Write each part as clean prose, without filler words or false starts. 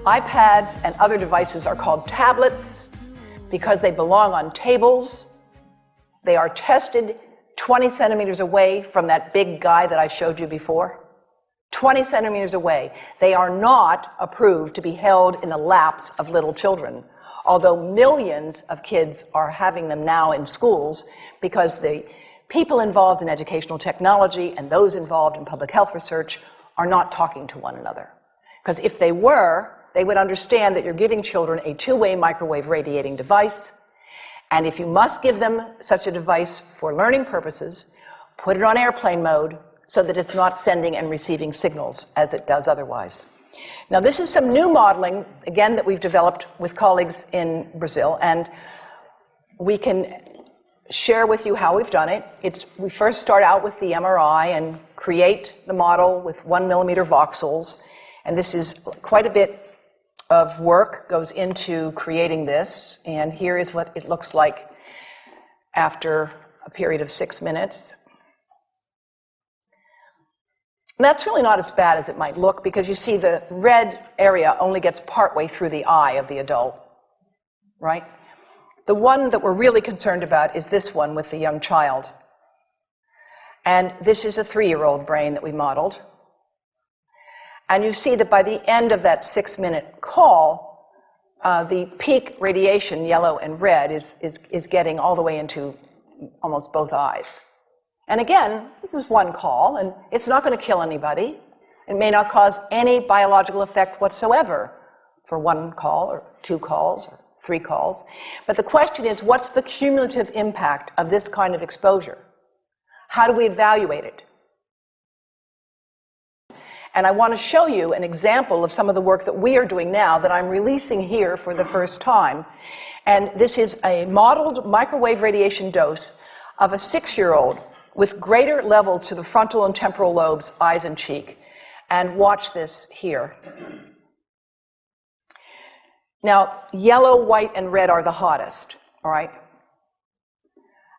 iPads and other devices are called tablets because they belong on tables. They are tested 20 centimeters away from that big guy that I showed you before. 20 centimeters away. They are not approved to be held in the laps of little children, although millions of kids are having them now in schools because the people involved in educational technology and those involved in public health research are not talking to one another. Because if they were, they would understand that you're giving children a two-way microwave radiating device, and if you must give them such a device for learning purposes, put it on airplane mode so that it's not sending and receiving signals as it does otherwise. Now, this is some new modeling, again, that we've developed with colleagues in Brazil, and we can share with you how we've done it. We first start out with the MRI and create the model with 1 millimeter voxels, and this is quite a bit of work goes into creating this, and here is what it looks like after a period of 6 minutes. And that's really not as bad as it might look, because you see the red area only gets partway through the eye of the adult, right? The one that we're really concerned about is this one with the young child. And this is a 3-year-old brain that we modeled. And you see that by the end of that 6-minute call, the peak radiation, yellow and red, is getting all the way into almost both eyes. And again, this is one call, and it's not going to kill anybody. It may not cause any biological effect whatsoever for 1 call or 2 calls or 3 calls. But the question is, what's the cumulative impact of this kind of exposure? How do we evaluate it? And I want to show you an example of some of the work that we are doing now that I'm releasing here for the first time. And this is a modeled microwave radiation dose of a 6-year-old with greater levels to the frontal and temporal lobes, eyes and cheek. And watch this here. Now, yellow, white, and red are the hottest, all right?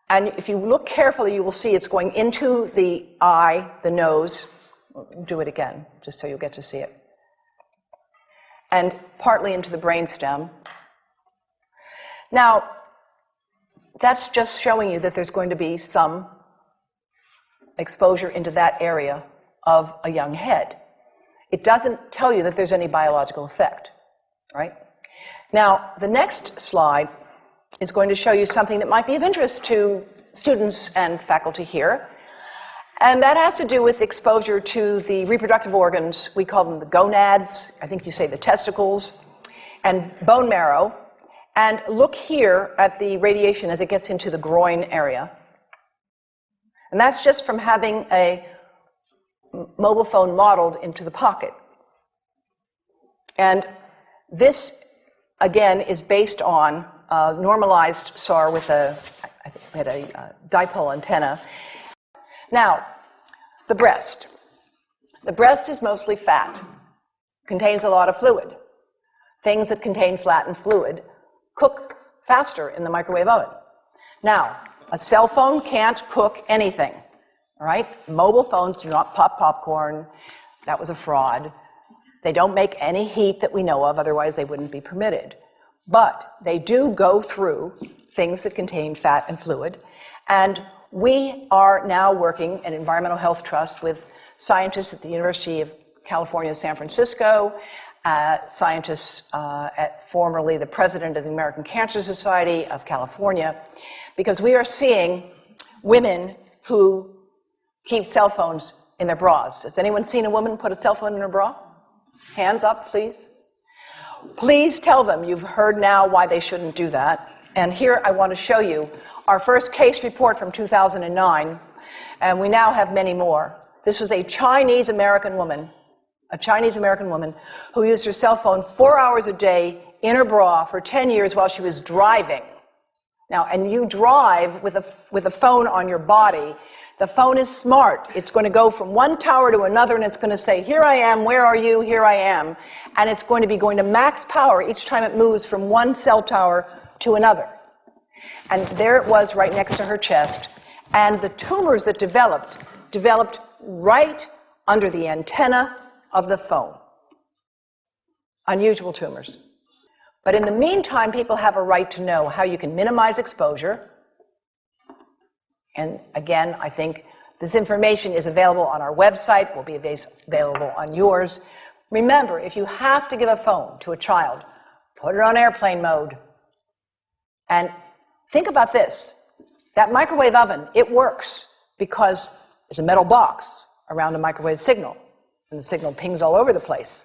And if you look carefully, you will see it's going into the eye, the nose. Do it again, just so you'll get to see it. And partly into the brainstem. Now, that's just showing you that there's going to be some exposure into that area of a young head. It doesn't tell you that there's any biological effect, right? Now, the next slide is going to show you something that might be of interest to students and faculty here. And that has to do with exposure to the reproductive organs. We call them the gonads. I think you say the testicles. And bone marrow. And look here at the radiation as it gets into the groin area. And that's just from having a mobile phone modeled into the pocket. And this, again, is based on a normalized SAR with a dipole antenna. Now, the breast. The breast is mostly fat, contains a lot of fluid. Things that contain fat and fluid cook faster in the microwave oven. Now, a cell phone can't cook anything, all right? Mobile phones do not pop popcorn. That was a fraud. They don't make any heat that we know of, otherwise they wouldn't be permitted. But they do go through things that contain fat and fluid, and we are now working at Environmental Health Trust with scientists at the University of California, San Francisco, scientists formerly the president of the American Cancer Society of California, because we are seeing women who keep cell phones in their bras. Has anyone seen a woman put a cell phone in her bra? Hands up, please. Please tell them you've heard now why they shouldn't do that. And here I want to show you our first case report from 2009, and we now have many more. This was a Chinese-American woman who used her cell phone 4 hours a day in her bra for 10 years while she was driving. Now, and you drive with a phone on your body. The phone is smart. It's going to go from one tower to another, and it's going to say, here I am, where are you, here I am. And it's going to be going to max power each time it moves from one cell tower to another. And there it was right next to her chest. And the tumors that developed right under the antenna of the phone. unusual tumors. But in the meantime, people have a right to know how you can minimize exposure. And again, I think this information is available on our website, will be available on yours. Remember, if you have to give a phone to a child, put it on airplane mode. And think about this. That microwave oven, it works because there's a metal box around a microwave signal, and the signal pings all over the place.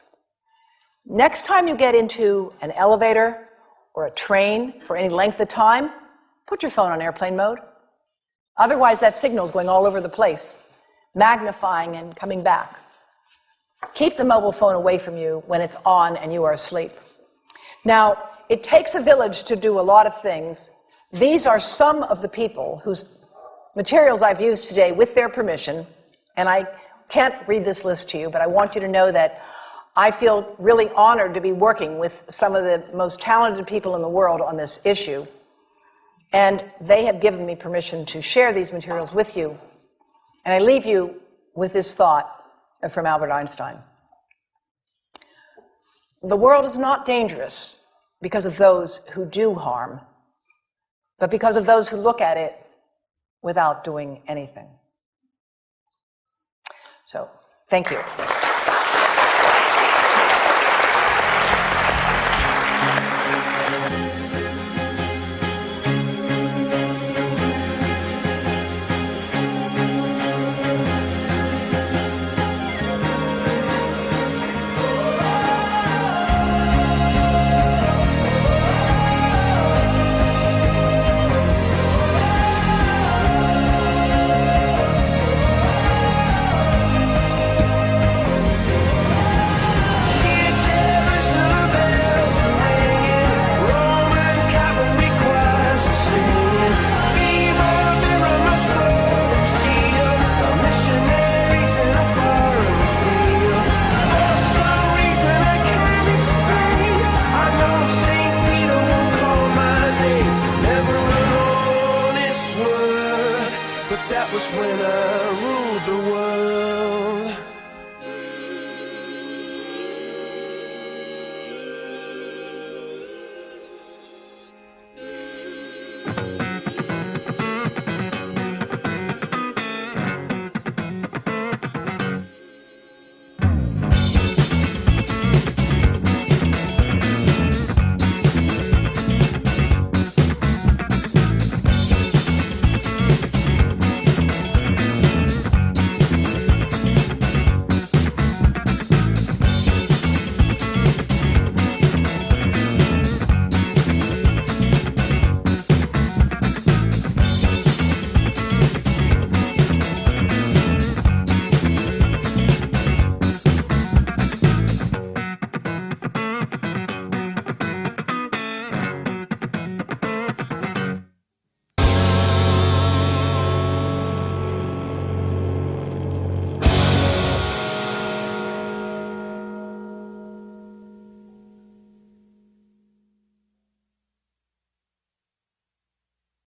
Next time you get into an elevator or a train for any length of time, put your phone on airplane mode. Otherwise, that signal is going all over the place, magnifying and coming back. Keep the mobile phone away from you when it's on and you are asleep. Now, it takes a village to do a lot of things. These are some of the people whose materials I've used today with their permission, and I can't read this list to you, but I want you to know that I feel really honored to be working with some of the most talented people in the world on this issue. And they have given me permission to share these materials with you. And I leave you with this thought from Albert Einstein. The world is not dangerous because of those who do harm, but because of those who look at it without doing anything. So, thank you. That was when I ruled the world.